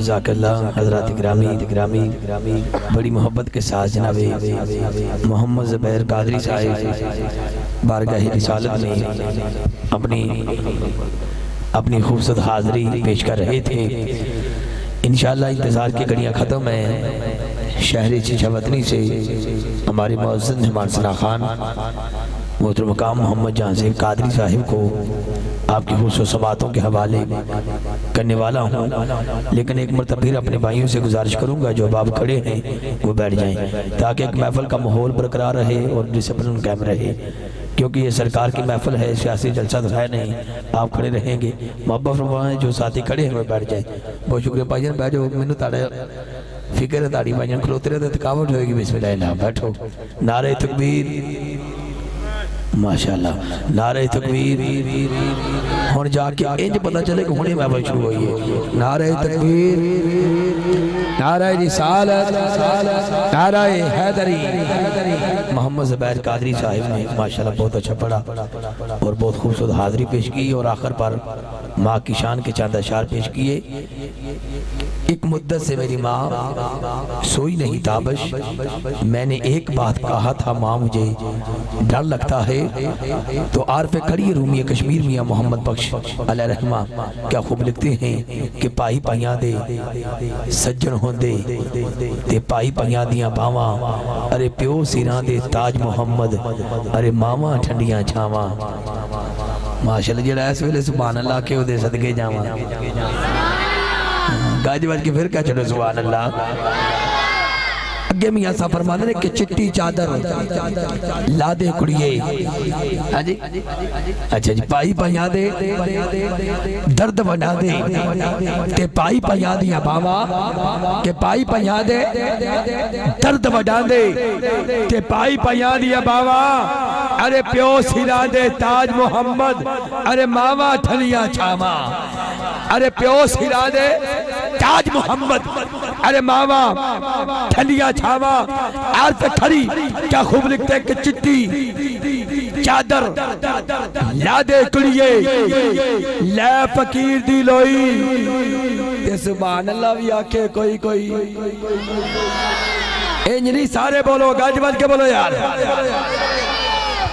जज़ाकल्लाह हज़रात ग्रामी बड़ी मोहब्बत के साथ जनाब मोहम्मद ज़ुबैर कादरी साहिब बारगाह रिसालत में अपनी खूबसूरत हाज़री पेश कर रहे थे। इंशाअल्लाह इंतज़ार की घड़ियाँ ख़त्म हैं। शहरी चिशवतनी से हमारे मौज़िन मेहमान सना खान मोहतरम मकाम मोहम्मद जहां कादरी साहिब को आपकी खूबसूरत समातों के हवाले करने वाला हूँ, लेकिन एक मरतबा फिर अपने भाइयों से गुजारिश करूँगा जो अब आप खड़े हैं वो बैठ जाएं ताकि एक महफिल का माहौल बरकरार रहे और डिसिप्लिन कायम रहे, क्योंकि ये सरकार की महफिल है, सियासी जलसा तो है नहीं। आप खड़े रहेंगे, मोहब्बत फरमाएं, जो साथी खड़े हैं वो बैठ जाए। बहुत शुक्रिया भाईजान, बैठ जाओ। मैंने ताड़ा फिक्र है ताड़ी भाईजान खलोते रहे थकावट होएगी। बिस्मिल्लाह, बैठो। नारे तकबीर, माशाअल्लाह, नारे तकबीर। हुण जाके इंज पता चले कि हुणे महफिल शुरू हुई है। नारे तकबीर, नारे रिसालत, नारे हैदरी। मोहम्मद ज़ुबैर कादरी साहिब ने माशाअल्लाह बहुत अच्छा पढ़ा और बहुत खूबसूरत हाज़री पेश की और आखिर पर माँ की शान के चंद अशार पेश किए। एक मुद्दत से मेरी माँ सोई नहीं ताबश, मैंने एक बात कहा था माँ मुझे डर लगता है। तो आरफ़े खड़ी रूमी कश्मीर मियाँ मोहम्मद बख्श अलैहि रहमा क्या खूब लिखते हैं कि पाई पाइयां दे सज्जन होंदे ते पाई पाइयां दियां बावां, अरे प्यो सिरां दे ताज मोहम्मद, अरे मावां ठंडियां छावां। माशाअल्लाह, जेड़ा इस वेले सुभान अल्लाह के ओदे सदके जावां। गज बज के फिर क्या चलो सुभान अल्लाह। अगे मियां साहब फरमाते ने कि चिट्टी चादर ला दे कुड़िए। हाँ जी, अच्छा जी। पाई पाइयां दे दर्द वडा दे ते पाई पाइयां दियां बावा, के पाई पाइयां दे दर्द वडा दे ते पाई पाइयां दियां बावा, अरे प्यो सिरा दे ताज मोहम्मद, अरे मावा ठलियां छावा। अरे प्यो सिरा दे ताज मोहम्मद, अरे मावा ठलियां छावा। आज पे खड़ी क्या खूब लिखते हैं कि चिट्टी चादर ला दे कुड़िए, लै फकीर दी लोई। सुभान अल्लाह भी आखे कोई कोई। इंज नहीं, सारे बोलो, गज बज के बोलो यार।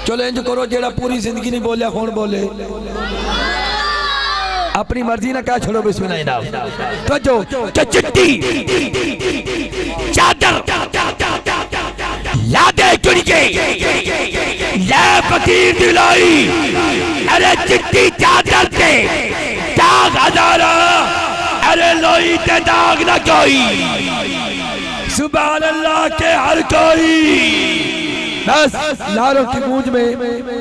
चलो इंज करो, जेड़ा पूरी जिंदगी नहीं बोलिया कौन बोले। अपनी मर्जी ना क्या छोड़ो। बिस्मिल्लाह जनाब। तो जो चिट्टी चादर ला दे कुड़िए, लै फकीर दी लोई। अरे चिट्टी चादर ते दाग हजारा, अरे लोई ते दाग ना कोई। सुभान अल्लाह के हर कोई। बस लारों की गूंज में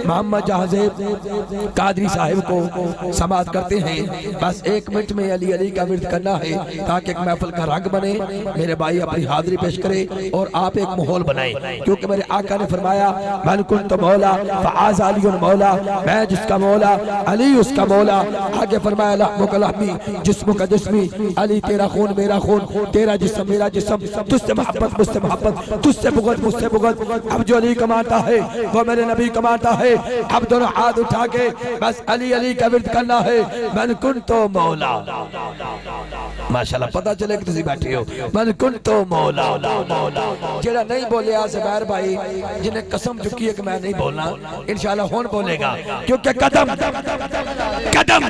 मोहम्मद जहाज़ेब कादरी साहिब को समाअत करते हैं। बस एक मिनट में अली अली का विर्द करना है ताकि एक महफिल का रंग बने। मेरे भाई अपनी हाजिरी पेश करे और आप एक माहौल बनाए, क्योंकि मेरे आका ने फरमाया मन कुन तो मौला फ़आज़ अली मौला, मैं जिसका मौला अली उसका मौला। आगे फरमाया लहमुका लहमी जिस्मु का जिस्मी, अली तेरा खून मेरा खून, तेरा जिस्म मेरा जिस्म, तुझसे मोहब्बत मुझसे मोहब्बत, तुझसे बुग़्ज़ मुझसे बुग़्ज़। अब जो अली कमाता है वो मेरे नबी कमाता है। अब दोनों हाथ उठा के बस अली अली का विर्द करना है। मन कुन तो मौला, माशाल्लाह पता चले कि तुम बैठे हो। मन कुन तो मौला, जेड़ा नहीं बोले ज़ुबैर भाई, जिन्हें कसम चुकी है कि मैं नहीं बोलना, इंशाल्लाह हुन बोलेगा, क्योंकि कदम कदम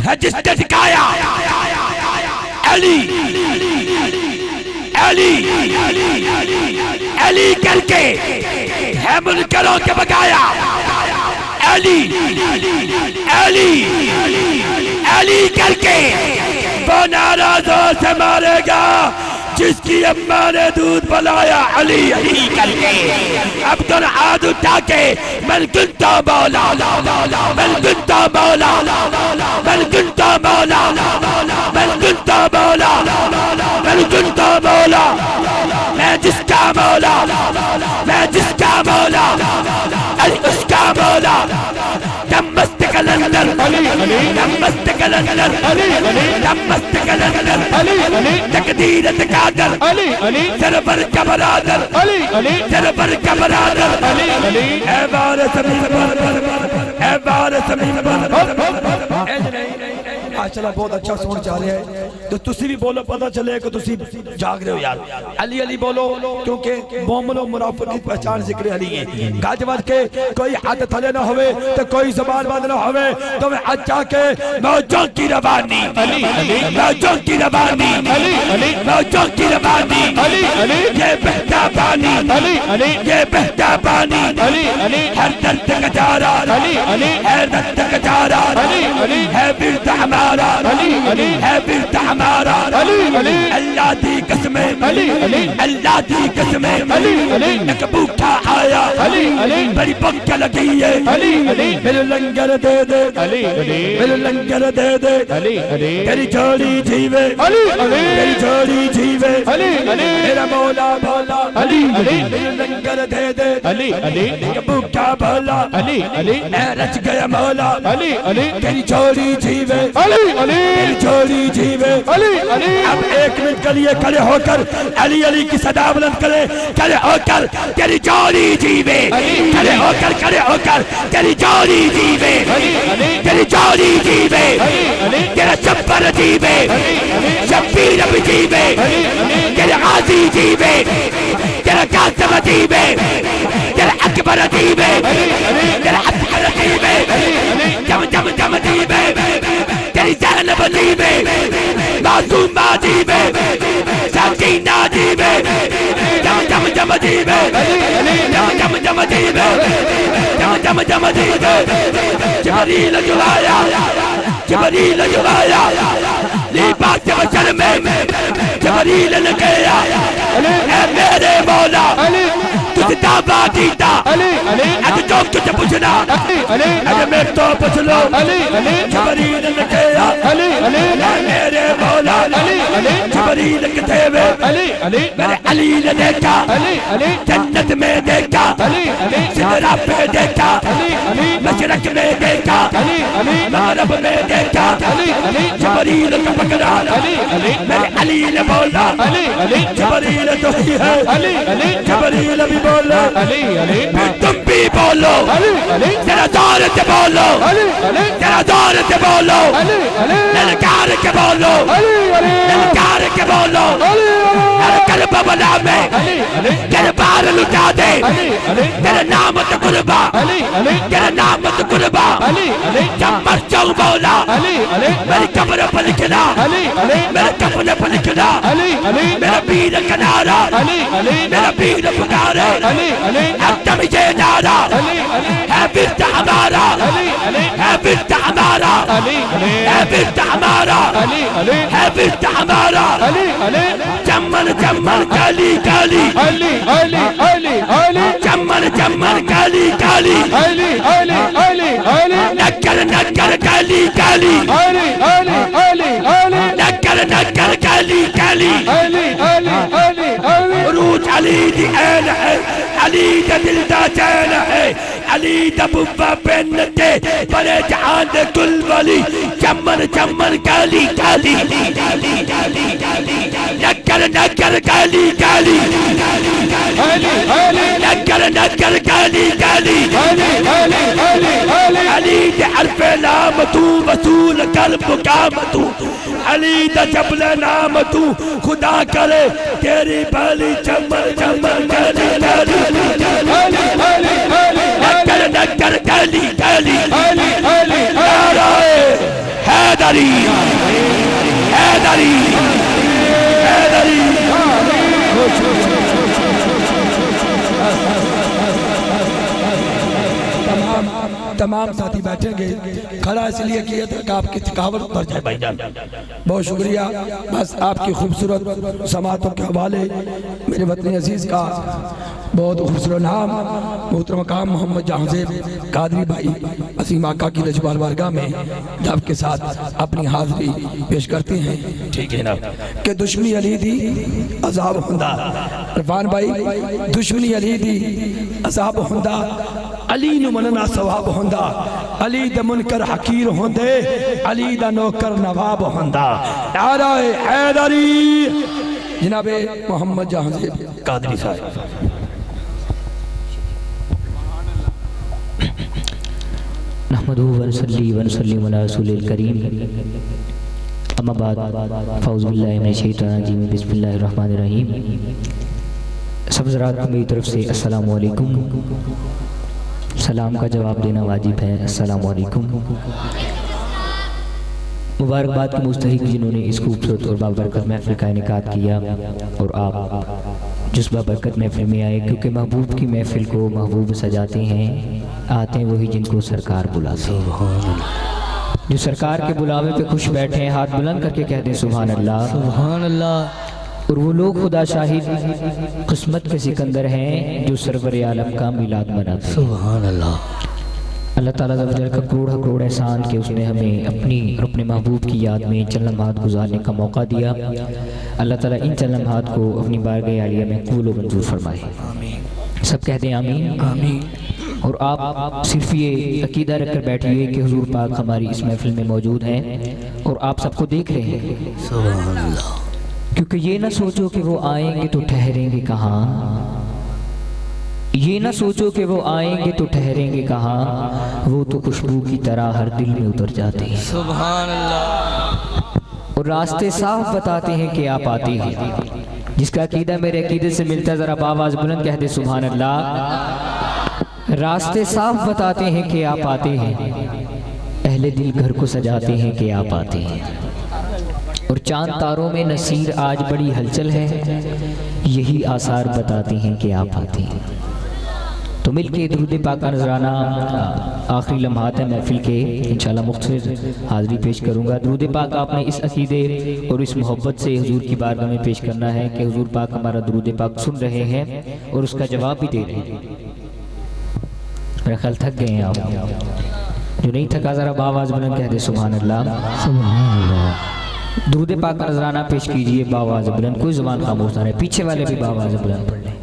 है जिसने दिखाया अली अली अली करके है मुनकरों के बकाया। अली अली अली करके वो नाराजों से मारेगा जिसकी अम्मा ने दूध पिलाया। अली अली करके अब तो हाथ उठा के मन कुंता मौला, मन कुंता मौला, मन कुंता मौला, मन कुंता मौला, मन कुंता मौला। मैं जिसका मौला, मैं जिसका मौला, अली उसका मौला। नमस्त कलंदर नमस्त कलंदर नमस्त कलंदर तकदीर तकादर सरवर का बरादर सरवर का बरादर। ऐ वारिस मीर पर, ऐ वारिस मीर पर। माशाल्लाह बहुत अच्छा सोच जा रहे हैं तो तुसी भी बोलो पता चले कि तुसी जाग रहे हो यार अली अली बोलो क्योंकि मोमिन और मुनाफिक की पहचान जिक्र अली है गज बज के कोई हाथ थले ना होवे तो कोई ज़बान बंद ना होवे तो मैं अच्छा के मौजों की रवानी अली अली मौजों की रवानी अली अली मौजों की रवानी अली अली ये बहता पानी अली अली ये बहता पानी अली अली हर दर्द का जारा अली अली हर दर्द का जारा अली अली है बिरता हमारा अली अली है बिरता हमारा अली अली अल्लाह दी कसमें अली अली अल्लाह दी कसमें अली अली एक भूखा आया अली अली बड़ी भूख लगी है अली अली मेरे लंगर दे दे अली अली मेरे लंगर दे दे अली अली तेरी जोड़ी जीवे अली अली तेरी जोड़ी जीवे अली अली मेरा मौला भोला अली अली मेरे लंगर दे दे अली अली एक भूखा भोला अली अली मैं रच गया मौला अली अली तेरी जोड़ी जीवे अली अली तेरी जोड़ी जीवे अली अली अब एक मिनट के लिए खड़े होकर अली अली की सदा बुलंद करे खड़े होकर तेरी जोड़ी जीवे खड़े होकर तेरी जोड़ी जीवे तेरी जोड़ी जीवे तेरा चप्पर जीवे शब्बीर भी जीवे तेरा आजी जीवे तेरा कासम जीवे तेरा अकबर जीवे तेरा असगर जीवे जम जम जम जीवे तेरी ज़ैनब जीवे मासूमा जीवे सकीना जीवे जम जम जम जीवे जम जम जम जीवे जम जम जम जीवे जिब्रील जो आया लिबास बशर में जिब्रील ने कहा ऐ मेरे मौला तुझे दावा कीता अज जो तुझे पूछना अज मैं तो पूछ लो जिब्रील ने कहा ऐ मेरे मौला जिब्रील किथे वे मैंने अली ने देखा जन्नत में देखा सिदरा पे देखा मशरक में देखा मगरब में देखा जिब्रील को पकड़ा मेरे अली ने बोला जिब्रील तो ही है जिब्रील भी बोलो तुम भी बोलो जरा जोर से बोलो जरा जोर से बोलो ललकार के बोलो ललकार के बोलो कर बबला में तेरे बार लुटा दे तेरे नाम तो कुर्बा तेरे नाम तो कुर्बा जब मर जाऊं मौला मेरी कब्र पर लिखना मेरे कब्र पर लिखना मेरा पीर कनारा मेरा पीर पुकारे अब तब ये नारा है बिरता हमारा है बिरता हमारा है बिरता हमारा है बिरता हमारा चमन चमन काली काली अली अली अली अली चमन चमन काली काली अली अली अली अली नक्कर नक्कर काली काली अली अली अली अली नक्कर नक्कर काली काली अली अली अली अली रूज अली दी ऐन है अली दा दिल दा चैन है अली दा बुब्बा पेन ते बड़े जहान दे कुल वाली चमन चमन काली काली नक्कर नक्कर काली काली नक्कर नक्कर काली काली अली दे हरफ नाम तू वसूल कल्ब काम तू अली दा जबल नाम तू खुदा करे तेरी बाली चमन चमन काली काली नक्कर नक्कर काली काली हैदरी हैदरी हैदरी तमाम साथी बैठेंगे खड़ा इसलिए किया था कि आपकी थकावट उतर जाए भाईजान बहुत शुक्रिया बस आपकी खूबसूरत समातों के हवाले मेरे वतनी अजीज़ का बहुत खूबसूरत नाम मोहतरम मकाम मोहम्मद जहांजेब कादरी भाई असीम आका की रजवाल वारगाह में दब के साथ अपनी हाजिरी पेश करते हैं ठीक है ना कि दुश्मनी अली दी अजाब हुंदा इरफान भाई दुश्मनी अली दी अजाब हुंदा अली नु मनना सवाब हुंदा अली दा मुनकर हकीर होंदे अली दा नौकर नवाब हुंदा नारा हैदरी जनाबे मोहम्मद जहांजेब कादरी साहब नहमदुहु व नसल्ली व नसल्लिमु अला रसूलिल करीम अम्मा बाद फ़ौज़ु बिल्लाहि मिनश शैतानिर रजीम बिस्मिल्लाहिर रहमानिर रहीम। सब हज़रात को मेरी तरफ से अस्सलामु अलैकुम। सलाम का जवाब देना वाजिब है। अस्सलामु अलैकुम। मुबारकबाद के मुस्तहिक जिन्होंने इस खूबसूरत और बाबरकत महफिल का इनेकाद किया और आप जिस बाबरकत महफिल में आए, क्योंकि महबूब की महफिल को महबूब सजाते हैं, आते हैं वही जिनको सरकार बुलाते हैं। जो सरकार के बुलावे पे खुश बैठे हैं, हाथ बुलंद करके कहते हैं सुभान अल्लाह, सुभान अल्लाह। और वो लोग खुदा शाहिद किस्मत के सिकंदर हैं जो सरवर आलम का मिलाद मनाते हैं। सुभान अल्लाह। अल्लाह ताला का करोड़ एहसान के उसने हमें अपनी और अपने महबूब की याद में चंद लम्हात गुजारने का मौका दिया। अल्लाह ताला इन चंद लम्हात को अपनी बारगाह आलिया में कबूल व मंजूर फरमाए। सब कहते हैं आमीन आमीन। और आप सिर्फ ये अकीदा रखकर बैठिए कि हुजूर पाक हमारी इस महफिल में मौजूद हैं और आप सबको देख रहे हैं। सुभान अल्लाह। क्योंकि ये ना सोचो कि वो आएंगे तो ठहरेंगे कहाँ, ये ना सोचो कि वो आएंगे तो ठहरेंगे कहाँ, वो तो खुशबू की तरह हर दिल में उतर जाते हैं। सुभान अल्लाह। और रास्ते साफ बताते हैं कि आप आते हैं। जिसका अकीदा मेरे अकीदे से मिलता है जरा आवाज बुलंद कह दे सुभान अल्लाह। रास्ते साफ बताते हैं कि आप आते हैं, अहले दिल घर को सजाते हैं कि आप आते हैं। और चांद तारों में नसीर आज बड़ी हलचल है, यही आसार बताते हैं कि आप आते हैं। तो मिलके दुरूद पाक का नजराना आखिरी लम्हात है महफिल के, इंशाल्लाह मुख्तसर हाज़िरी पेश करूँगा। दुरूद पाक आपने इस अकीदे और इस मोहब्बत से हुजूर की बारगाह में पेश करना है कि हुजूर पाक हमारा दुरूद पाक सुन रहे हैं और उसका जवाब भी दे रहे हैं। मेरा ख्याल थक गए हैं आप, जो नहीं थका जरा बावाज़ बुलंद कह दे सुभान अल्लाह, सुभान अल्लाह। दुरूद पाक का नजराना पेश कीजिए बावाज़ बुलंद, कोई ज़ुबान खामोश ना रहे, पीछे वाले भी बावाज़ बुलंद पढ़ लें,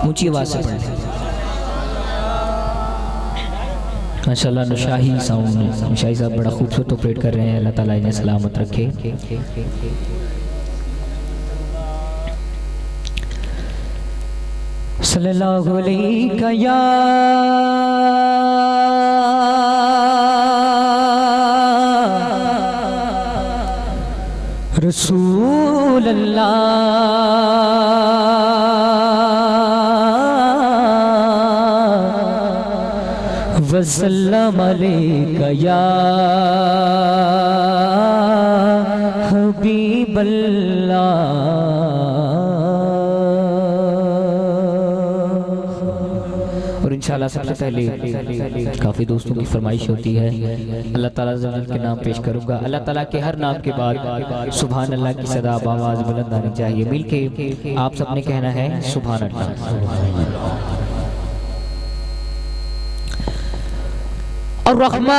ऊंची आवाज़ से पढ़ लें। माशाअल्लाह नुशाही साउंड, नुशाही साहब बड़ा खूबसूरत ऑपरेट कर रहे हैं, अल्लाह ताला इन्हें सलामत रखे। सल्लल्लाहु अलैहि या रसूल अल्लाह, वसल्लम अलैका या हबीब अल्लाह। और इंशाल्लाह सबसे पहले काफ़ी दोस्तों की फरमाइश होती है, अल्लाह ताला ज़ल्ल के नाम पेश करूँगा। अल्लाह ताला के हर नाम के बाद सुभान अल्लाह की सदा आवाज़ बुलंद आनी चाहिए। मिलके आप सबने कहना है सुभान अल्लाह। और रहमान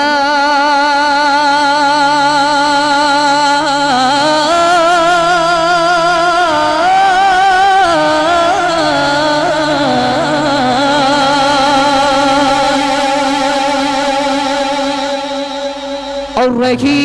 और रहीम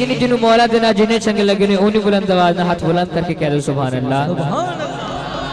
जिन्हें जिन्हों मौला देना जिन्हें चंगे लगे ने उन्हीं बुलंद आवाज ना हाथ बुलंद करके कह दो सुभान अल्लाह।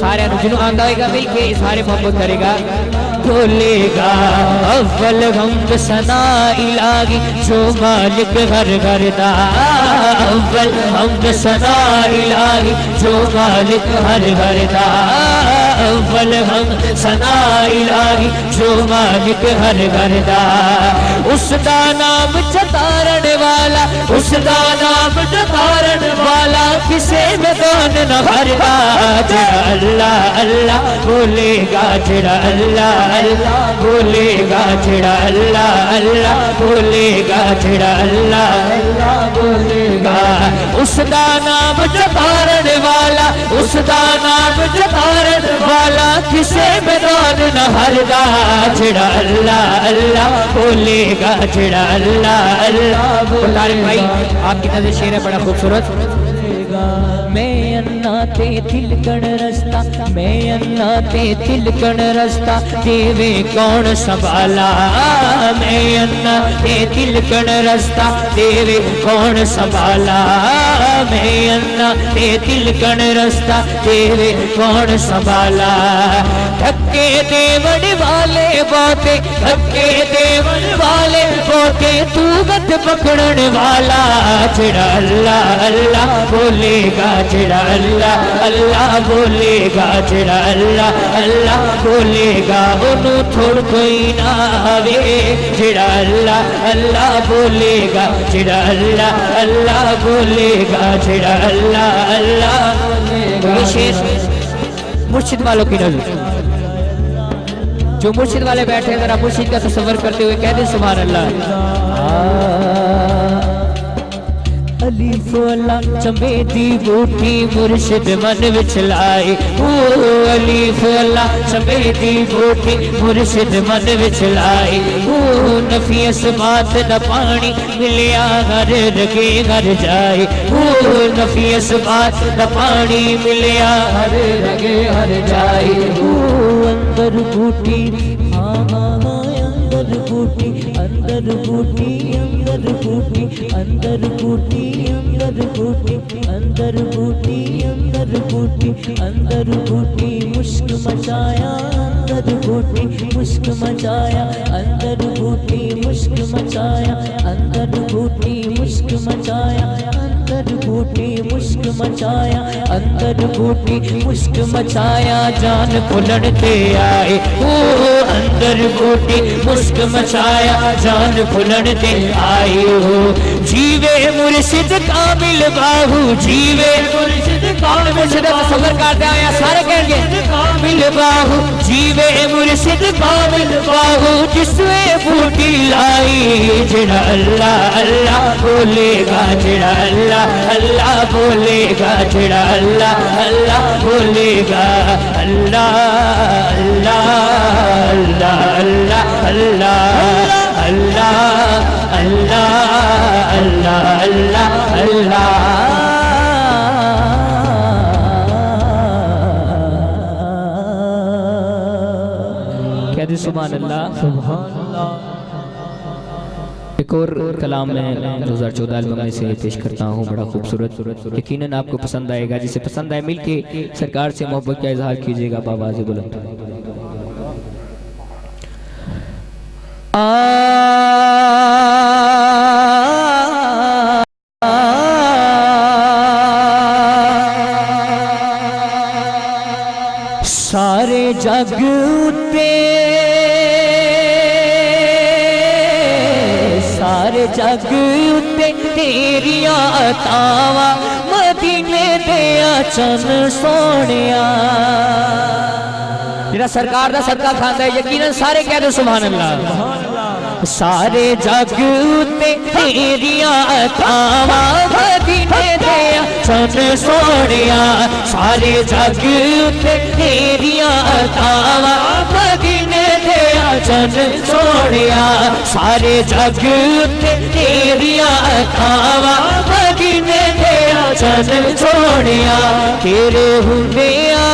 सारे जिन्हों आंदा होगा भाई के सारे मोहब्बत करेगा। बोलेगा अव्वल हमद सना इलाही जो मालिक घर घर दा, अव्वल हमद सना इलाही जो मालिक घर घर दा, अव्वल हमद सना इलाही जो मालिक घर घर दा। उसदा नाम चतारण वाला, उसदा नाम चतारण वाला किसे में कौन न भरदा। जड़ा अल्लाह अल्लाह बोलेगा, जड़ा अल्लाह अल्लाह बोलेगा, जड़ा अल्लाह अल्लाह बोलेगा, जड़ा अल्लाह अल्लाह बोलेगा। उसदा नाम चतारण वाला, उसदा नाम चतारण वाला किसे में कौन न भरदा। जड़ा अल्लाह अल्लाह बोलेगा, जड़ा अल्लाह अल्लाह बोलेगा। भाई आपकी नजर शेर है बड़ा खूबसूरत। मैं अन्ना ते तिलकण रस्ता, मैं अन्ना ते तिलकण रस्ता देवे कौन संभाला। मैं अन्ना ते तिलकण रस्ता देवे कौन संभाला। मैं अन्ना ते तिलकण रस्ता देवे कौन संभाला। धक्के देवन वाले बोते, धक्के देवन वाले बोते तू गत पकड़न वाला। जड़ा अल्लाह अल्लाह बोलेगा, जड़ा अल्लाह अल्लाह बोलेगा, जड़ा अल्लाह अल्लाह बोलेगा ओनू थोड़ कोई ना आवे। जड़ा अल्लाह अल्लाह बोलेगा, जड़ा अल्लाह अल्लाह बोलेगा, जड़ा अल्लाह अल्लाह बोलेगा। मुर्शिद वालों की नजर, जो मुर्शिद वाले बैठे अगर आप मुर्शिद का तस्वर करते हुए कह दे सुभान अल्लाह। अलीफ अल्लाह चमेती बूटी मुर्शिद मन विच लाए। ओ अलीफ अल्लाह चमेती बूटी मुर्शिद मन विच लाए। ओ नफीस बात न पानी मिलिया घर रगे घर जाए। ओ नफीस बात न पानी मिलिया घर रगे घर जाए। ओ अंदर बूटी हाँ हाँ अंदर बूटी, अंदर बूटी, अंदर बूटी, अंदर बूटी, अंदर बूटी, अंदर बूटी, अंदर बूटी, अंदर बूटी मुश्क मचाया, अंदर बूटी मुश्क मचाया, अंदर बूटी मुश्क मचाया, अंदर बूटी मुश्क मचाया, अंदर बूटी मुश्क मचाया, अंदर बूटी मुश्क मचाया जान फुलन ते आए। ओ अंदर बूटी मुश्क मचाया जान फुलन ते आए हो। जीवे मुर्शिद कामिल बाहू, जीवे मुर्शिद कामिल, मुर्शिद का सफर करते आया सारे कहेंगे कामिल बाहू। जीवे मुर्शिद कामिल बाहू जिसमें बूटी लाई। जड़ा अल्लाह अल्लाह बोलेगा, जड़ा अल्लाह अल्लाह बोलेगा, जड़ा अल्लाह अल्लाह बोलेगा। अल्लाह अल्लाह अल्लाह अल्लाह अल्लाह अल्लाह अल्लाह अल्लाह अल्लाह अल्लाह। क्या दे सुभान अल्लाह सुभान अल्लाह। एक और कलाम में 2014 एल्बम में से पेश करता हूँ बड़ा खूबसूरत, यकीनन आपको पसंद आएगा। जिसे पसंद आए मिलके सरकार से मोहब्बत का इजहार कीजिएगा बाबाज़ बुलंद। सारे जग उते, सारे जग उते तेरिया अतावा मदीने दिया चन सोनिया। जेड़ा सरकार दा सदका खांदा है यकीनन सारे कह दो सुभान अल्लाह। सारे जग उते तेरिया अतावा मदीने दिया चन सोनिया। सारे जग उते तेरिया अतावा मदीने दिया चन सोनिया। सारे जग उते तेरिया अतावा मदीने दिया चन सोनिया। तेरे हुंदिया,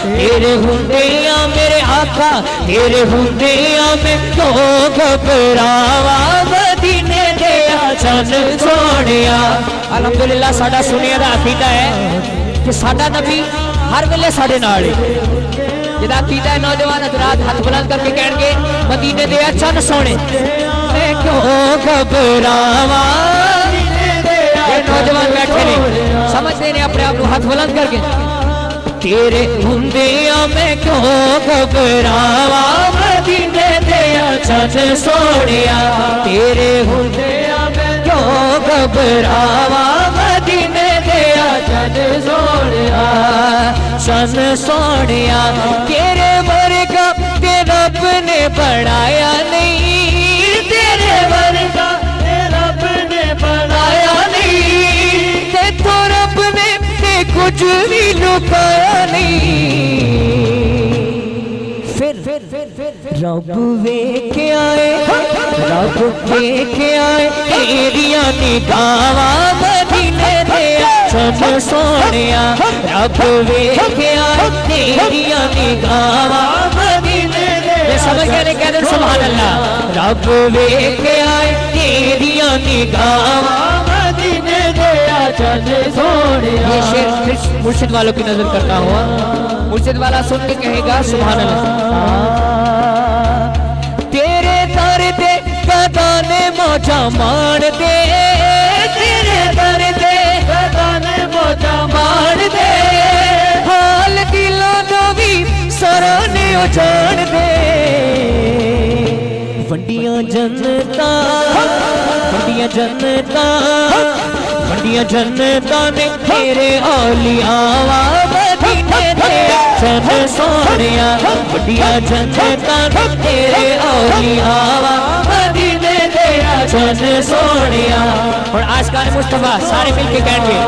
तेरे हुंदिया मेरे आका, तेरे हुंदिया मैं क्यों घबरावा मदीने दिया चन सोनिया। अल्हम्दुलिल्लाह साडा सुनिया दा अकीदा है कि साडा नबी हर वेले साडे नाल जिदा कीता नौजवान हजरात हाथ बुलंद करके कहेंगे मदीने दे चन सोने मैं क्यों घबरावा। ये नौजवान बैठे ने समझते ने अपने आप को हाथ बुलंद करके तेरे हुंदिया मैं क्यों घबरावा मदीने दे चन सोनिया तेरे हुंदिया मैं क्यों घबरावा मदीने दे चन सोनिया चन सोनिया तेरे वर्गा ते रब ने बनाया नहीं तेरे वर्गा ते रब ने बनाया नहीं ते तो रब ने ते कुछ भी लुकाया नहीं। फिर रब वेख आए रब वेख आए तेरिया निगाहां मदीने दे चन सोनिया रब वेख आए तेरिया निगाहां मदीने दे समझ गए कहते सुभान अल्लाह रब वेख आए तेरिया निगाहां मदीने दे चन सोनिया। ये शेर मुर्शिद वालों की नजर करता हुआ मुर्शिद वाला सुन के कहेगा सुभान अल्लाह तेरे दर दे कदाने मौजा मान दे तेरे दर दे कदाने मौजा मान दे हाल दिलों नो भी सराने ओ जान दे वंडियां जनता ने तेरे औलिया मदीने दे चन सोनिया वंडियां जनता ने तेरे औलिया मदीने दे चन सोनिया। और आशिकान मुस्तफा सारे मिलके कहेंगे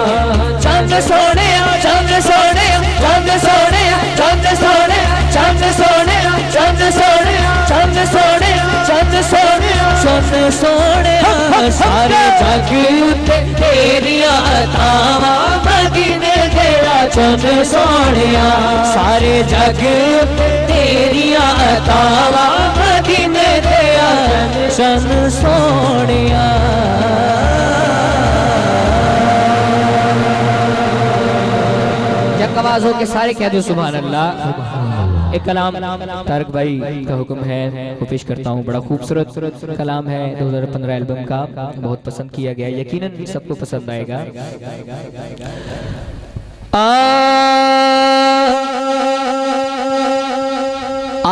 चंद सोनिया चंद सोनिया चंद सोनिया चंद सोनिया चंद सोनिया चंद सोनिया चंद सोनिया चंद सोनिया चंद सोनिया सारे जग उत्ते तेरिया अतावां मदीने दे चंद सोनिया सारे जग उत्ते तेरिया अतावां मदीने दे चंद सोनिया। जब आवाज हो के सारे कह दो सुभान अल्लाह। एक कलाम तारक भाई का हुक्म है वो पेश करता हूँ। बड़ा खूबसूरत कलाम है 2015 एल्बम का, बहुत पसंद किया गया, यकीनन सबको पसंद आएगा।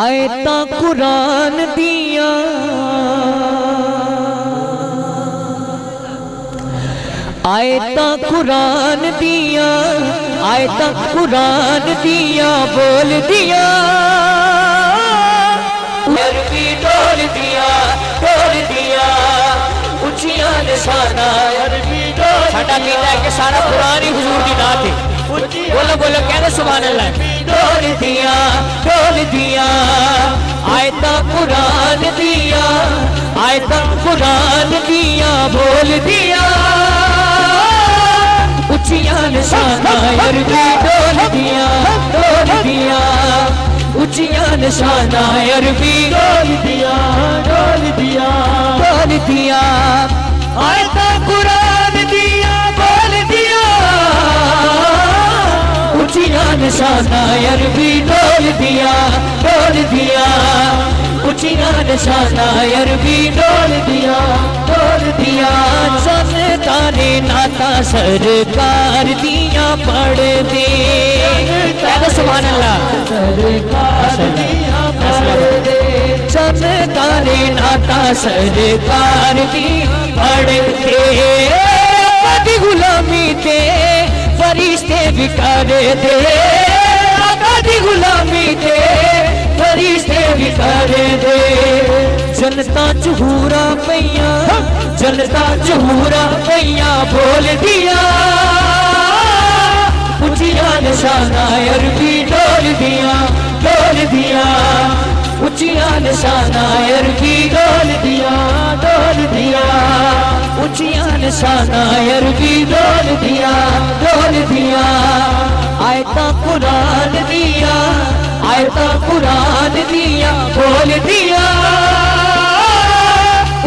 आयता कुरान दिया आयता कुरान दिया आयता कुरान दिया बोल दिया अरबी डोल दिया उचिया निशाना अरबी डोल साडा कीता है कि सारा कुरान ही हुजूर दी नात है। बोलो बोलो कहते सुभान अल्लाह। डोल दिया आयता कुरान दिया आयता कुरान दिया बोल दिया उचिया निशाना अरबी डोल दिया उचिया निशाना अरबी डोल दिया आयता कुरान दिया बोल दिया उचिया निशाना अरबी डोल दिया उचिया निशाना अरबी डोल दिया जनता ने नाता सरकार दिया पढ़ दे सुभान अल्लाह। जनता ने नाता सरकार दी पढ़ दे गुलामी ते फरिश्ते भी कर दे गुलामी ते फरिश्ते भी कर दे। जनता चूरा पैया बोल दिया उचिया निशाना अरबी डोल दिया उचिया निशाना अरबी डोल दिया उचिया निशाना अरबी डोल दिया आयता कुरान दिया बोल दिया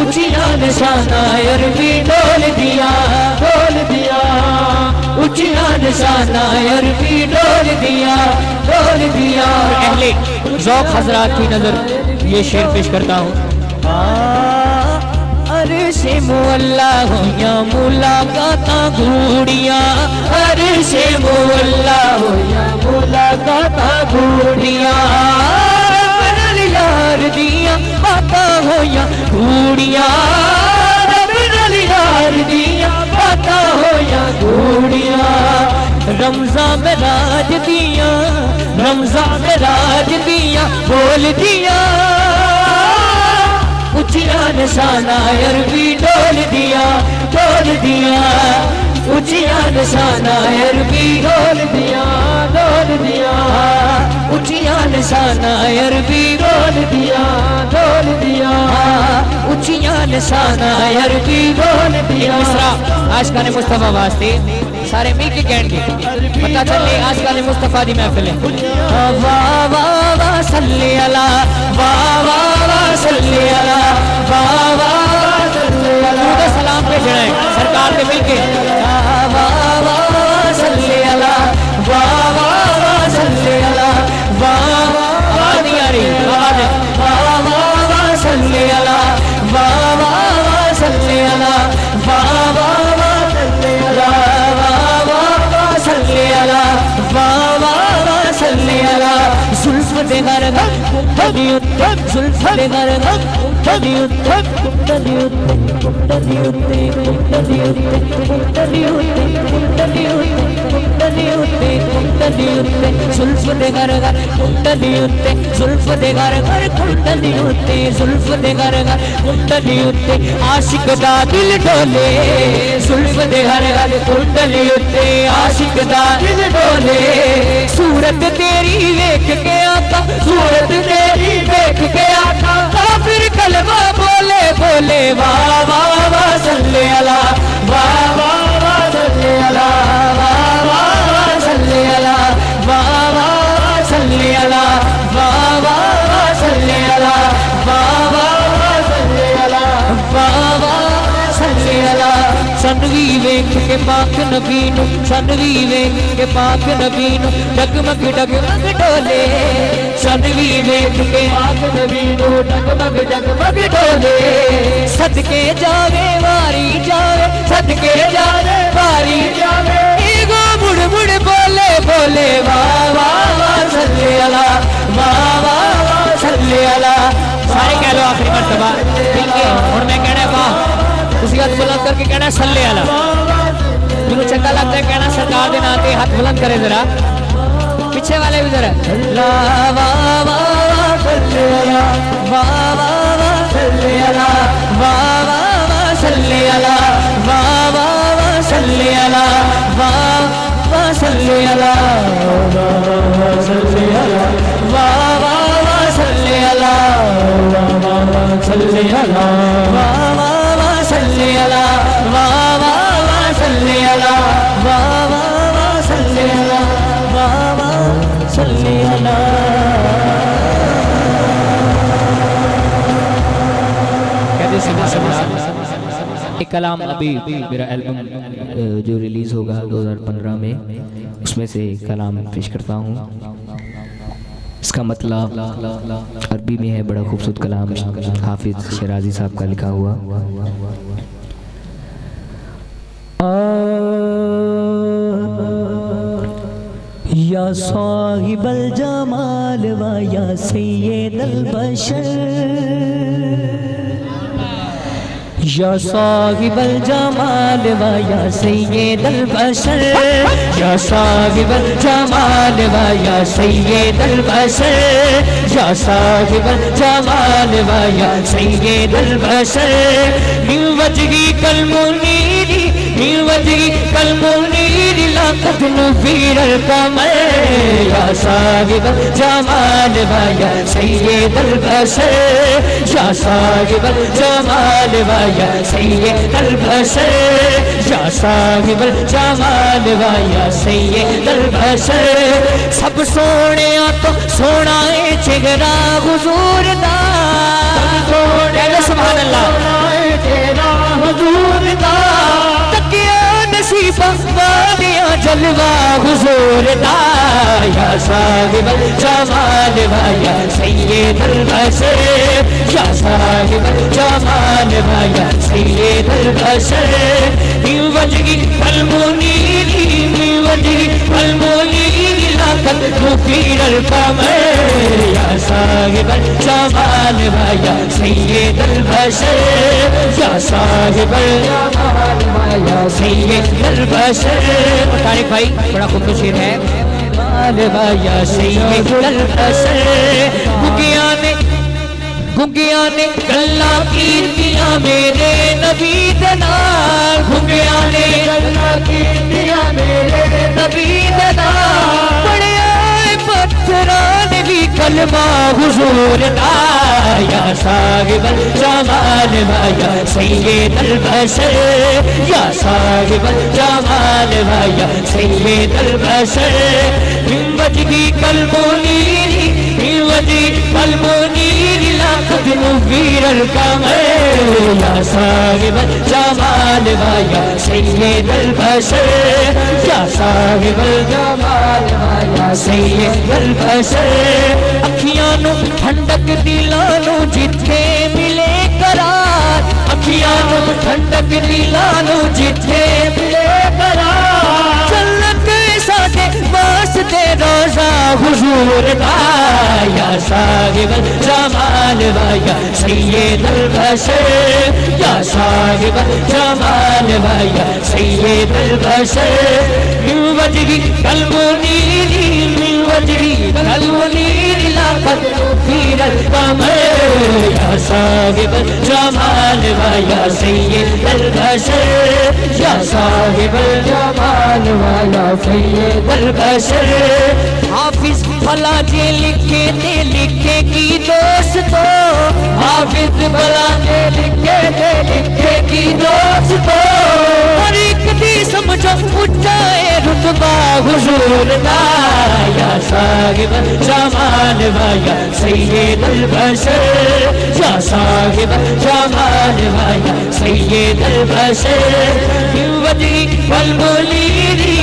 उचिया निशाना अरबी डोल दिया उचिया निशाना अरबी डोल दिया डोल दिया। अहले ज़ौक़ हज़रात की नजर ये शेर पेश करता हूँ। अरशे मुअल्ला हो या मुलाकाता घूड़िया, अरशे मुअल्ला हो या मुलाकाता घूड़िया, यार दिया बाता हो या घूड़िया, यार दिया बाता हो या घूड़िया। रमज़ान में राज दिया, रमज़ान में राज दिया बोल दिया, ऊंचिया निशाना अरबी डोल दिया डोल दिया, ऊंचिया निशाना अरबी डोल दिया डोल दिया, ऊंचिया निशाना अरबी डोल दिया डोल दिया, ऊंचिया निशाना अरबी डोल दिया। आशिकाने मुस्तफा वास्ते सारे मिल के कहन के पता चले आशिकाने मुस्तफा दी महफिल है। वाह वाह वाह सल्ले अला, वाह वाह वाह सल्ले अला, वाह वाह सल्ले अला, सलाम पे चढ़ाए सरकार के मिल के। वाह वाह वाह सल्ले अला, वाह वाह सल्ले अला, वाह आवाज नहीं आ रही आवाज है। वाह वाह सल्ले अला, वाह वाह सल्ले अला, वाह वाह सल्ले अला, वाह सल्ले अला, वाह सल्ले अला। जुल्फ दे गरगा कुंडली उत्ते, जुल्फ दे गरगा कुंडली उत्ते, कुंडली उत्ते, कुंडली उत्ते, कुंडली उत्ते, कुंडली उत्ते, कुंडली उत्ते, कुंडली उत्ते, कुंडली उत्ते, जुल्फ दे गरगा कुंडली उत्ते, जुल्फ दे गरगा कुंडली उत्ते, जुल्फ दे गरगा कुंडली उत्ते, आशिक दा दिल डोले, जुल्फ दे गरगा कुंडली उत्ते, आशिक दा दिल डोले। सूरत तेरी देख के आका, सूरत तेरी देख के आका, काफिर कलमा बोले बोले वाह वाह वाह सल्ले अला, वाह वाह वाह सल्ले अला, वाह वाह सल्ले अला, वाह वाह सल्ले अला, वाह वाह सल्ले अला, वाह वाह सल्ले अला, वाह वाह सल्ले अला। सनवी वेख के पाक नबी नू, सनवी वेख के पाक नबी नू, डगमग डगमग डोले, सनवी वेख के पाक नबी नू, डगमग डगमग डोले। सदके जावे वारी जावे, सदके जावे वारी जावे, ईगो मुड़ मुड़ बोले बोले वाह वाह वाह सल्ले अला, वाह वाह वाह सल्ले अला। सारे कह लो आखिरी मर्तबा ठीक है। हुण मैं कहना वाह, उसी हाथ बुलंद करके कहना सल्ले अला। जिन्होंने चंगा लगता है कहना सरकार के नाते हाथ बुलंद करे जरा, पीछे वाले भी जरा। वाह वाह वाह सल्ले अला, वाह वाह सल्ले अला, वाह वाह सल्ले अला, वाह वाह सल्ले अला, वाह वाह सल्ले अला, वाह सल्ले अला, वाह वाह सल्ले अला, वाह सल्ले अला, वाह वाह सल्ले अला, वाह वाह सल्ले अला, वाह वाह सल्ले अला, वाह वाह सल्ले अला। एक कलाम अभी मेरा एल्बम जो रिलीज होगा 2015 में, उसमें से कलाम पेश करता हूँ। इसका मतलब अरबी में है, बड़ा खूबसूरत कलाम हाफिज शराजी साहब का लिखा हुआ। या साहिबल जमाल व या सैयदल बशर, या साहिबल जमाल व या सैयदल बशर, या साहिबल जमाल व या सैयदल बशर, या साहिबल जमाल व या सैयदल बशर। मिन वजही कल मुनीरी, मिन वजही कल मुनीरी लाकत नुबीरल कमर, या साहिबल जमाल व या सैयदल बशर, या साहिबल जमाल व या सैयदल बशर, या साहिबल जमाल व या सैयदल बशर। सब सोने तो सोना है चेहरा हुजूर दा, सुभान अल्लाह तेरा हुजूर दा, तकिया नसीबा वालिया जलवा हुजूर दा या साहिब जमाल या सैयद अल-बशर या साहिब जमाल या सैयद अल-बशर वजही अलमुनीरी वजही अलमुनीरी लाकत मुफीर अल-कमर या साहिब जमाल या सैयद अल-बशर या साहिब जमाल या सैयद अल-बशर। तारिक भाई बड़ा खूबसूरत शेर है। या सैयद अल-बशर गुंगिया ने गल्ला कीतियां मेरे नबी दे नाल गुंगिया ने गल्ला कीतियां मेरे नबी दे नाल पढ़िया पत्थरां ने भी कलमा हुजूर दा या साहिब जमाल या सैयद अल-बशर या साहिब जमाल या सैयद अल-बशर वजही कलमुनीरी वजही कलमुनीरी लाकत मुफीर अल-कमर या साहिब जमाल या सैयद अल-बशर या साहिब जमाल या सैयद अल-बशर। अखियां नू ठंडक दिलां नू जिथे मिले करार अखियां नू ठंडक दिलां नू जिथे मिले करार जन्नत साडे वास्ते रोज़ा हुजूर दा या साहिब जमाल या सैयद अल-बशर या साहिब जमाल या सैयद अल-बशर वजही अलमुनीरी वजही अलमुनीरी लाकत मुफीर अल-कमर या साहिब जमाल या सैयद अल-बशर या साहिब जमाल या सैयद अल-बशर। हाफिज भला जे लिखे ते लिखे की दोस्तों हाफिज भला जे लिखे ते लिखे की दोस्तों हर एक दी समझो उच्चाए रुतबा हुजूर दा या साहिब जमाल या सैयद अल-बशर या साहिब जमाल या सैयद अल-बशर वजही अलमुनीरी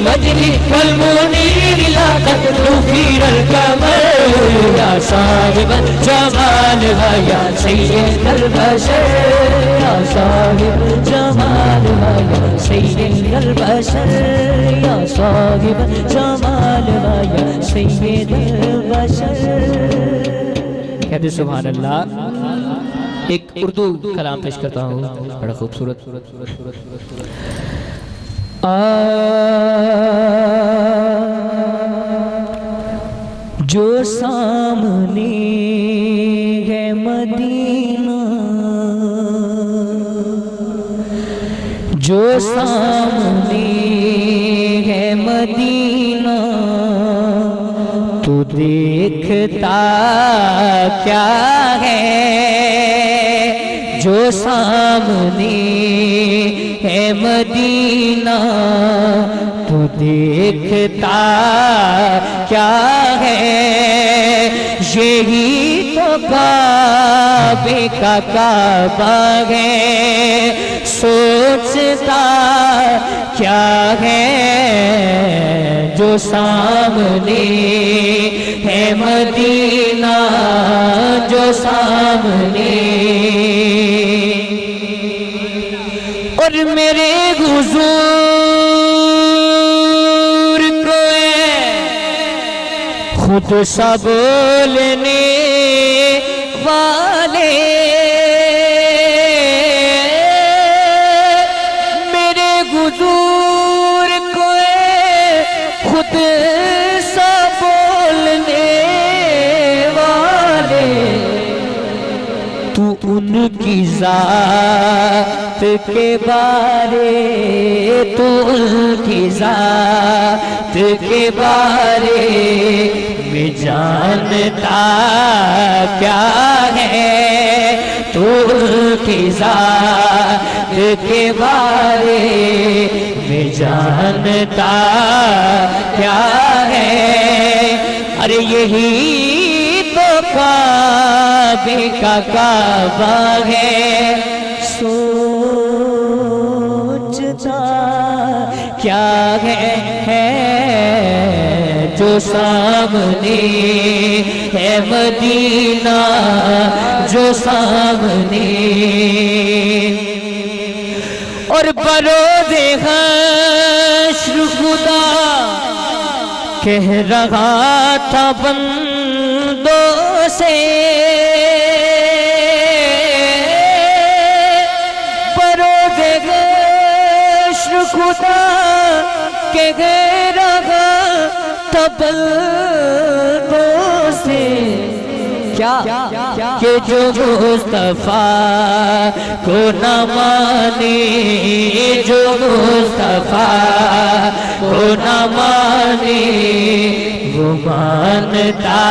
वजही अलमुनीरी लाकत मुफीर अल-कमर या साहिब जमाल या सैयद अल-बशर या साहिब जमाल या सैयद अल-बशर या साहिब जमाल या सैयद अल-बशर। कहते सुभान अल्लाह। एक उर्दू कलाम पेश करता हूँ बड़ा खूबसूरत। जो सामने है मदीना जो सामने है मदीना तू देखता क्या है जो सामने है मदीना तू देखता क्या है यही तो काबे का काबा है सोचता क्या है जो सामने है मदीना जो सामने और मेरे हुजूर को खुद सा बोलने वाले मेरे हुजूर को खुद सा बोलने वाले तू उनकी जात के बारे तू उनकी जात के बारे में जानता क्या है तू उनकी जात के बारे में जानता क्या है अरे यही तो काबे का काबा है सोचता क्या है जो सामने है मदीना जो सामने। और बरोज़े हश्र खुदा कह रहा था बंदों से, बरोज़े हश्र खुदा कह रहा था बंदों से क्या कि जो मुस्तफा को न माने, जो मुस्तफा को न माने वो मानता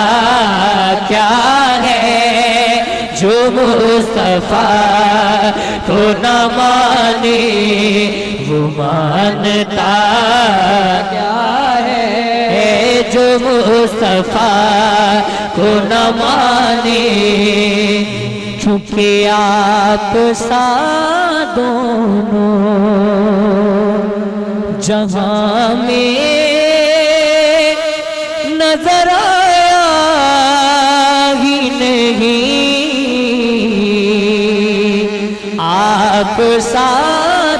क्या है। जो मुस्तफा को न माने वो मानता क्या है। जो मुस्तफा को न माने चूंकि आप सा दोनों जहां में नजर आया ही नहीं। आप सा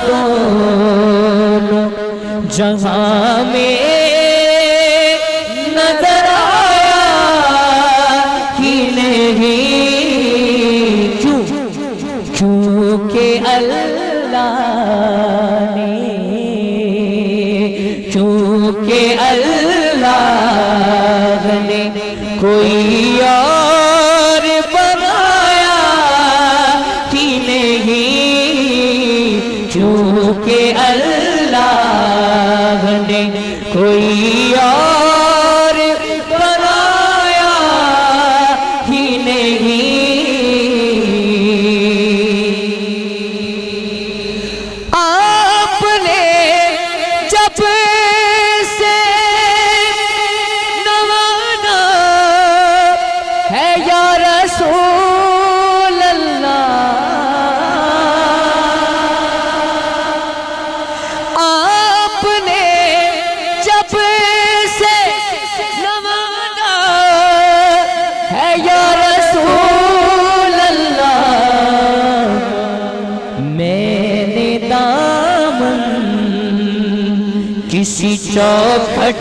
दोनों जहां में नजर आया ही नहीं। क्योंकि अल्लाह ने, क्योंकि अल्लाह ने कोई और बनाया ही नहीं। क्योंकि अल्लाह ने कोई और बनाया ही नहीं। आपने जब से नवाना है या रसूल अल्लाह, आपने जब से नवाना है या रसूल अल्लाह। मैंने दामन किसी चौखट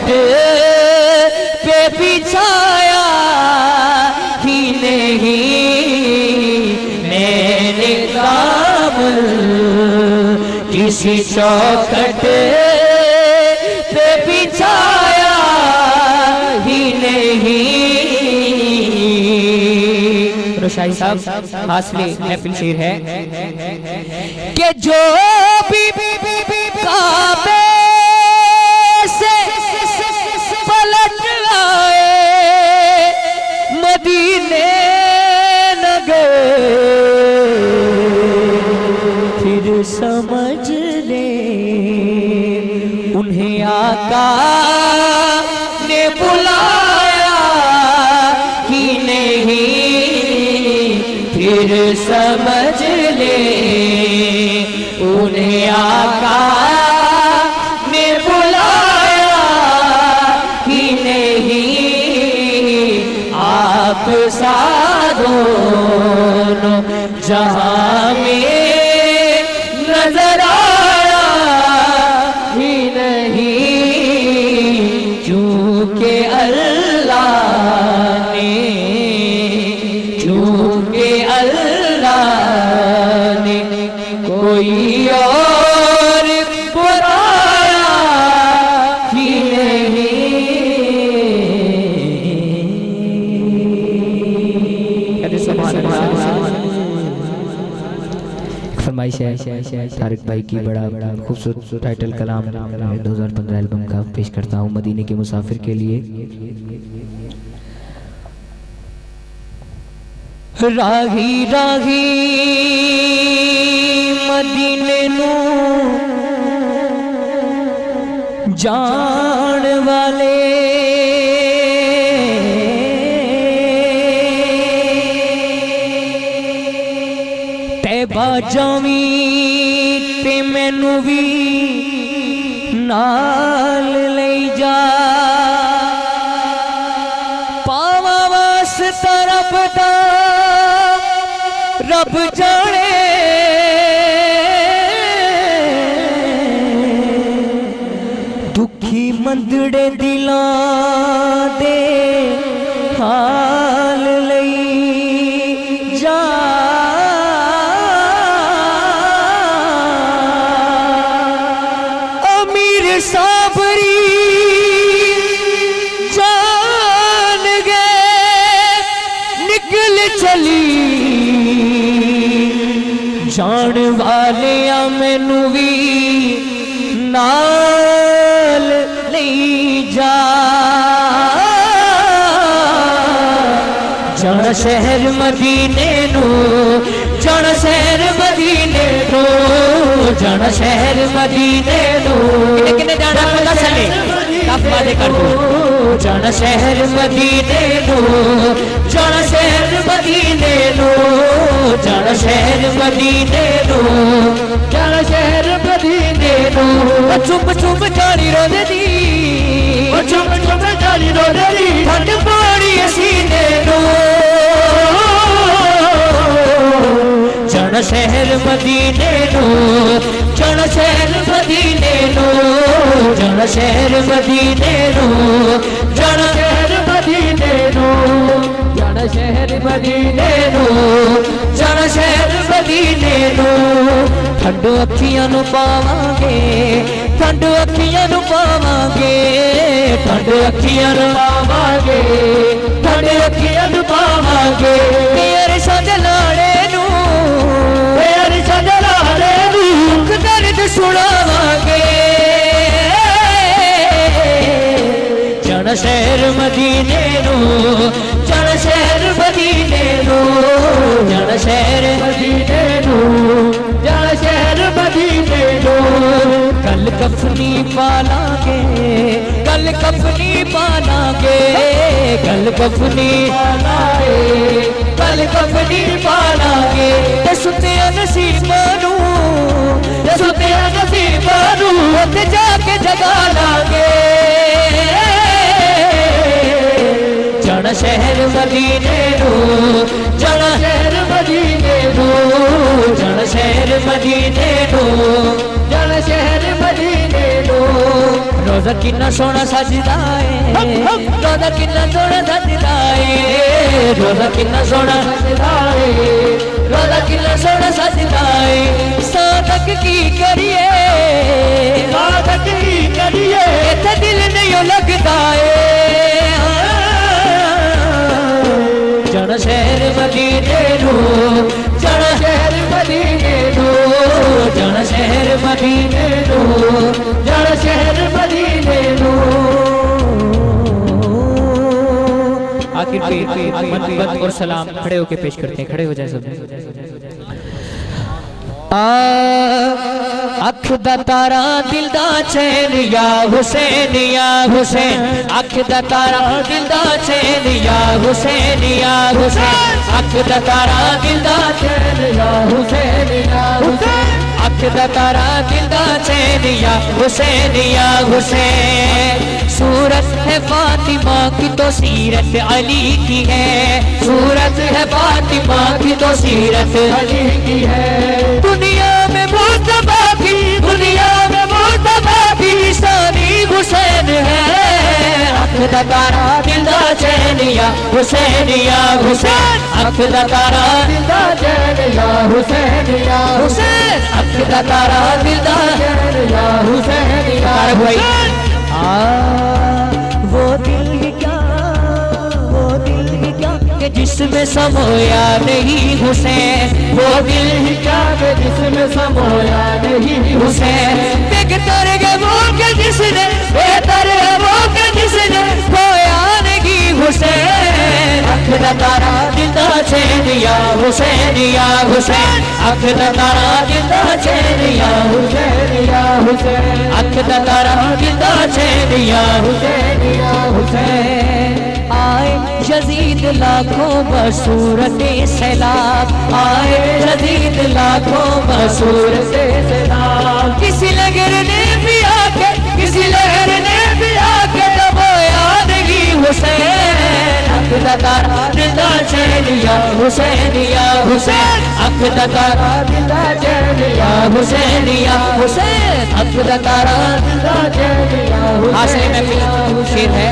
पे बिछाया ही नहीं। मैंने दामन किसी चौखट पे बिछाया ही नहीं। रोशाई साहब हासले महफिल शेर है कि जो भी काबे से पलट आए मदीने न गए, फिर समझ ले उन्हें आका ने बुलाया ही नहीं। फिर समझ ले उन्हें आका ने बुलाया ही नहीं। आप सा दोनों जहां में नजर आया ही नहीं। क्योंकि अल्लाह ने, क्योंकि अल्लाह ने कोई और बुलाया ही फरमाइश है तारिक भाई की बड़ा खूबसूरत टाइटल कलाम 2015 एल्बम का पेश करता हूँ मदीने के मुसाफिर के लिए। राही राही मदीने नू जान वाले तैबा जावी ते मैनू भी नाल ले जा पावा वास्ता रब दा रब जाने दुखी मंदड़े दिलां दे हाल लई जा अमीर साबरी जान गए निकल चली जान वाले मैनू भी नाल नहीं जा जाना शहर मदीने नो जाना शहर मदीने नो जाना शहर मदीने नो किने जाना पता चले कब वादे कर दो जाना शहर मदीने नो जाना शहर मदीने नो जाना शहर मदीने नो जाना शहर मदीने नो चुप चुप जानी रोदे दी चुप चुप जानी रोदे दी ठंड पानी सीने नो जाना शहर मदीने नो जाना शहर मदीने नो जाना शहर मदीने नो जाना शहर मदीने नो जाना शहर मदीने नो जाना शहर मदीने नो ठंड अखियां नु पावांगे ठंड अखियां नु पावांगे ठंड अखियां नु पावांगे ठंड अखियां नु पावांगे तेरे सजलाड़े नु तेरे सजलाड़े नु दुख दर्द सुनावांगे जाना शहर मदीने नो जाना शहर मदीने नो जाना शहर मदीने नो जाना शहर मदीने नो कल कफनी पालांगे कल कफनी पालांगे कल कफनी पालांगे कल कफनी पालांगे ते सुतिया नसीबां नू ते सुतिया नसीबां नू उत्ते जाके जगा लांगे जाना शहर मदीने नो जाना शहर मदीने नो जाना शहर मदीने नो जाना शहर मदीने नो रोजा कितना सोना सजदा है रोजा कितना सोना सजदा है रोजा कितना सोना सजदा है रोजा कितना सोना सजदा है साधक की करिए साधक की करिए इत्थे दिल नहीं लगदा है जाना शहर मदीने नो जाना शहर मदीने नो जाना शहर मदीने नो जाना शहर मदीने नो आखिर पे मत और सलाम खड़े होके पेश करते हैं खड़े हो जाए सब अख दा तारा दिल दा चैन या हुसैन या हुसैन अख दा तारा दिल दा चैन या हुसैन या हुसैन अख दा तारा दिल दा चैन या हुसैन या हुसैन अख दा तारा दिल दा चैन या हुसैन या हुसैन सूरत है फातिमा की तो सीरत अली की है सूरत है फातिमा की तो सीरत अली की है दुनिया में मुर्तबा भी दुनिया में मुर्तबा भी सानी हुसैन है अख दा तारा दिल दा चैन या हुसैन या हुसैन अख दा तारा दिल दा चैन या हुसैन या हुसैन अख दा तारा दिल दा चैन या हुसैन या हुसैन वो दिल ही क्या वो दिल ही क्या कि जिसमें समोया नहीं हुसैन वो दिल ही क्या कि जिसमें समोया नहीं हुसैन बेहतर है वो के जिसने बेहतर है वो के जिसने खोया नहीं हुसैन अख दा तारा दिल दा चैन या हुसैन या हुसैन अख दा तारा दिल दा चैन या हुसैन या हुसैन अख दा तारा दिल दा चैन या हुसैन या हुसैन आए यजीद लाखों बसूरते सैलाब आए यजीद लाखों बसूरते सैलाब किसी नगर ने भी आके किसी लहर ने भी आके दबाया नहीं हुसैन, अखदा तारा दिलदा चैनिया हुसैनिया हुसैन, अखदा तारा दिलदा चैनिया हुसैनिया हुसैन, अखदा तारा दिलदा चैनिया हुसैन। हासिल में शेर है,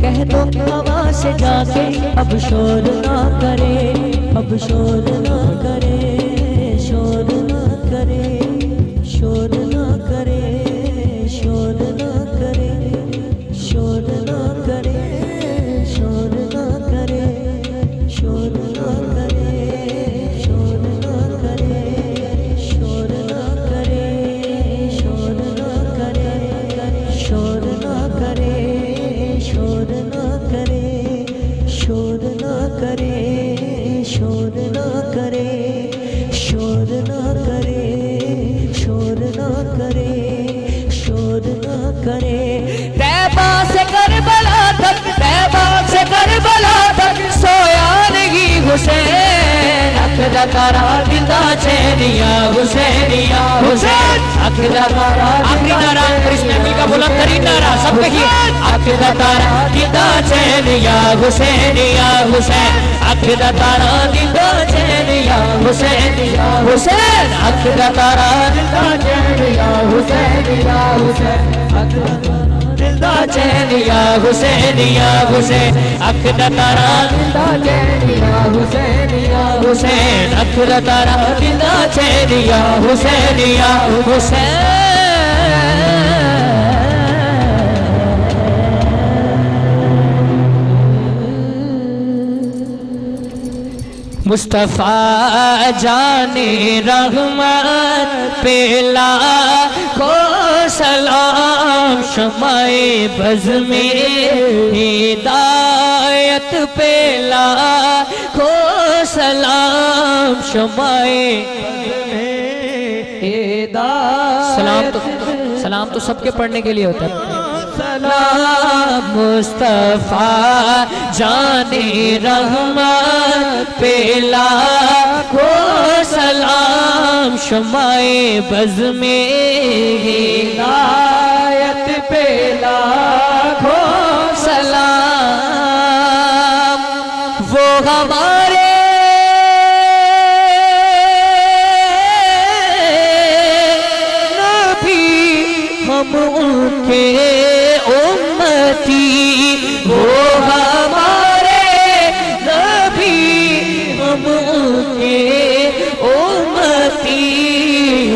कह दो हवा से जाके अब शोर ना करे, अब शोर ना करे, शोर ना करे, शोर ना करे, शोर ना करे, शोर ना करे, शोर ना करे, शोर ना करे, शोर ना करे, शोर ना करे, शोर ना करे, शोर ना करे, शोर ना करे, शोर ना करे, शोर ना करे, शोर ना करे, शोर ना करे, शोर ना करे। तैबा से करबला तक, तैबा से करबला तक सोया नहीं हुसैन, अखदा तारा दिलदा चैनिया हुसैनिया हुसैन, अखदा तारा आखिरी नारा कृष्ण अम्मी का बुलंद तरीन नारा सब कहिए, अखदा तारा दिलदा चैनिया हुसैनिया हुसैन, अखदा तारा दिलदा चैनिया हुसैनिया हुसैन, अखदा तारा दिलदा चैनिया हुसैनिया हुसैन, दिलदा चैनिया हुसैनिया हुसैन, अखदा तारा दिलदा चैनिया हुसैनिया हुसैन, अखदा तारा दिलदा चैनिया हुसैनिया हुसैन। मुस्तफ़ा जाने रहमत पेला को सलाम, शमाए बज़ में हिदायत पेला को सलाम, शमाए हिदायत। सलाम तो सबके पढ़ने के लिए होता है। सलाम मुस्तफ़ा जाने रहमत पेला को सलाम, शमाए बज़ में हिदायत पेला को सलाम। वो हमारे नबी हम उनके उम्मती, वो हमारे नबी हम उनके उम्मती,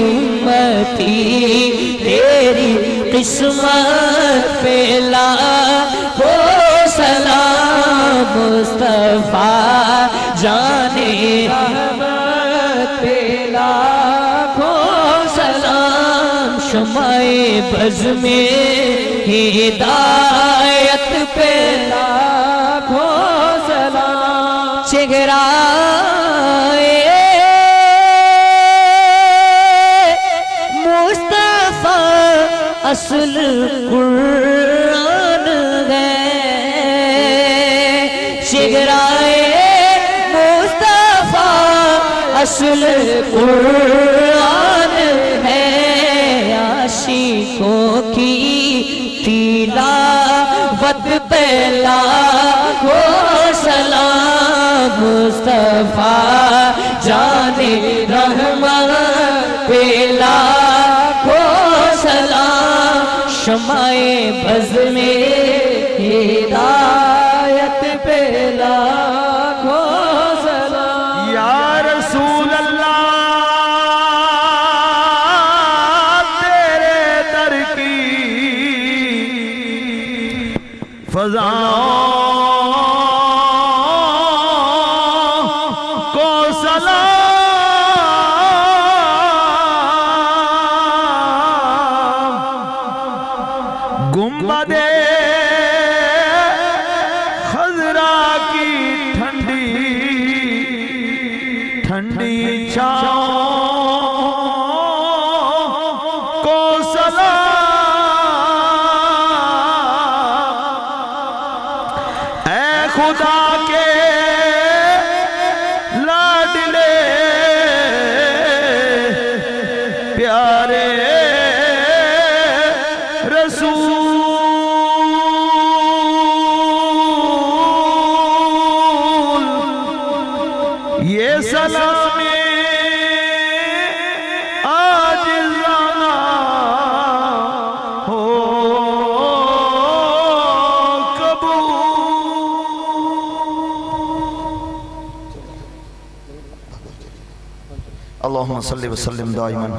उम्मती तेरी किस्मत पे लाखो सलाम। मुस्तफा जाने रहमत पे लाखो सलाम, शमाए बज़ में हिदायत पे लाखो सलाम। चेहराए मुस्तफा असल कुरान है, चेहराए मुस्तफा असल कुरान है। आशिकों की तिलावत पे लाखो सलाम। मुस्तफा जाने रहमत पे लाखो सलाम, शमाए बज़ में हिदायत पे लाखो सलाम। या रसूल अल्लाह तेरे दर की फ़ज़ाओं को सलाम। गुंबदे खज़रा की ठंडी ठंडी छाँव को सलाम। ऐ खुदा के लाडले प्यारे ये सलामी आजिज़ाना हो कबूल। अल्लाहुम्मा सल्ली व सल्लिम दाइमन।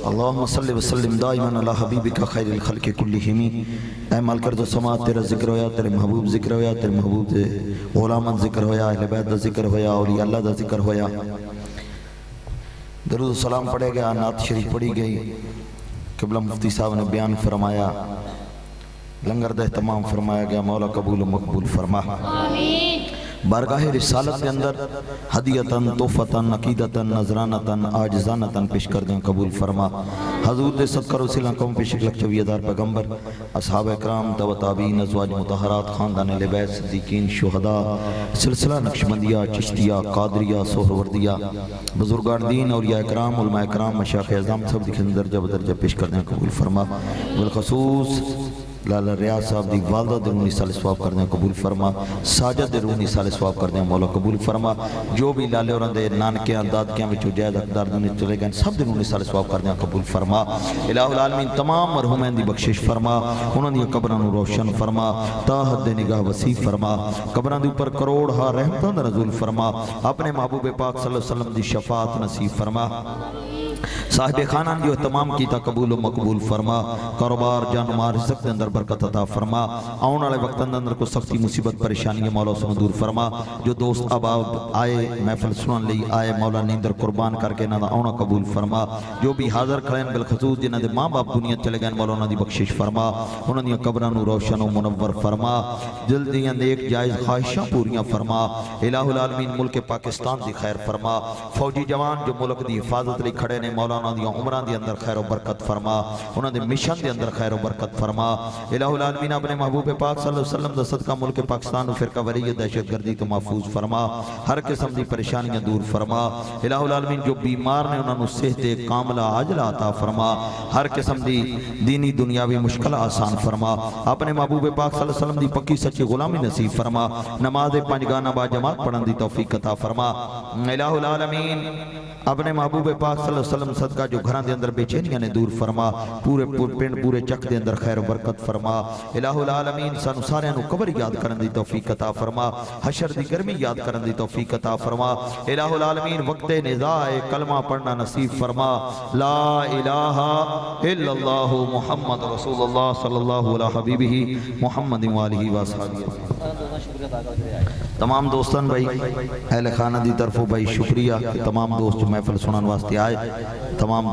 अल्लाहुम्मा सल्ली व सल्लिम दाइमन अला हबीबिका खैरिल खल्क़ि कुल्लिहिम। ऐ मालिक दो समा तेरा जिक्र होया, तेरे महबूब जिक्र होया, तेरे महबूब दे उलमा जिक्र होया, अहले बैत दा जिक्र होया, औलिया अल्लाह दा जिक्र होया। दरूद सलाम पढ़े गया, नात शरीफ पढ़ी गई। क़िबला मुफ्ती साहब ने बयान फरमाया, लंगर दा इत्माम फरमाया गया। मौला कबूल मकबूल फरमा। बारगाह रिसालत के अंदर हदियतन तोहफतन अकीदतन नजरानतन आजिज़ानतन पेश कर दें, कबूल फरमा। हजूर दे सदकर वसीला कौम पेश लक्षवीदार पैगम्बर असहाब इकराम तब ताबीन अज़वाज मुतहरात खानदान अहले बैत सिद्दीकीन शुहदा सिलसिला नक्शबंदिया चिश्तिया कादरिया सोहरवर्दिया बुजुर्गान दीन औलिया इकराम उलमा इकराम मशाइख़ अज़ाम सब दिखे दर्जा बदर्जा पेश कर दें, कबूल फरमा। बिलखसूस लाला रियाज साहब दी वालदा दे रूनी साल सवाब कर दें, कबूल फरमा। साजद दे रूनी साल सवाब कर दें, मौला कबूल फरमा। जो भी लाले और दे नानकियां दादकियां विचों जायद हकदार दुनिया चले गए सब दे रूनी साल सवाब कर दें, कबूल फरमा। इलाहुल आलमीन तमाम मरहूमैन दी बख्शिश फरमा, उन्हां दी कब्रां नूं रोशन फरमा, ताहत दे निगाह वसी फरमा, कब्रां दे ऊपर करोड़ हा रहमतां दा नज़ूल फरमा। अपने महबूब पाक सल्लल्लाहु अलैहि वसल्लम दी शफाअत नसीब फरमा। साहिब खाना जो तमाम कीता कबूल मकबूल फरमा। कारोबार जान माल रिज़्क़ दे अंदर बरकत अता फरमा। आने वाले वक्त अंदर को सख्ती मुसीबत परेशानी मौला से दूर फरमा। जो दोस्त अब आए महफिल सुनने लई आए मौला नींदर कुर्बान करके इन्हां दा आना कबूल फरमा। जो भी हाज़र खड़े बिलखसूस जिन्हां दे माँ बाप दुनिया चले गए मौला उन्हां दी बख्शिश फरमा, उन्हां दी कब्रां नूं रोशन और मुनव्वर फरमा। दिल दियां नेक जायज़ ख्वाहिशां पूरियां फरमा। इलाहुल आलमीन मुल्क पाकिस्तान दी खैर फरमा। फौजी जवान जो मुल्क दी हिफाजत लई खड़े ने मौला उन्हां दी उमरां दे अंदर खैर और बरकत फरमा, उन्हां दे मिशन दे अंदर खैर और बरकत फरमा। इलाहुल आलमीन अपने महबूब पाक सल्लल्लाहु अलैहि वसल्लम दा सदका मुल्क पाकिस्तान और फिरका वरीयत दहशतगर्दी तो महफूज फरमा। हर किस्म दी परेशानियां दूर फरमा। इलाहुल आलमीन जो बीमार ने उन्हां नूं सेहत कामला आजला अता फरमा। हर किस्म दी दीनी दुनियावी मुश्किल आसान फरमा। अपने महबूब पाक सल्लल्लाहु अलैहि वसल्लम दी पक्की सच्ची गुलामी नसीब फरमा। नमाज पंज गाना बा जमात पढ़न दी तौफीक अता फरमा। इलाहुल आलमीन अपने महबूब पाक सल्लल्लाहु अलैहि वसल्लम सदका जो घरां दे अंदर बेचैनियां ने दूर फरमा। पूरे पिंड पूरे चक दे अंदर खैर बरकत फरमा। इलाहुल आलमीन सानू सारियां नू कब्र याद करन दी तौफीक अता फरमा। हशर दी गर्मी याद करन दी तौफीक अता फरमा। इलाहुल आलमीन वक्ते निज़ाए कलमा पढ़ना नसीब फरमा। ला इलाहा इल्लल्लाहु मुहम्मद रसूलुल्लाह सल्लल्लाहु अलैहि हबीबिही मुहम्मद व आलिहि व असहाबिही। तमाम दोस्तन भाई अहले खाना दी तरफों भाई शुक्रिया। तमाम दोस्त महफिल सुनने वास्ते आए। तमाम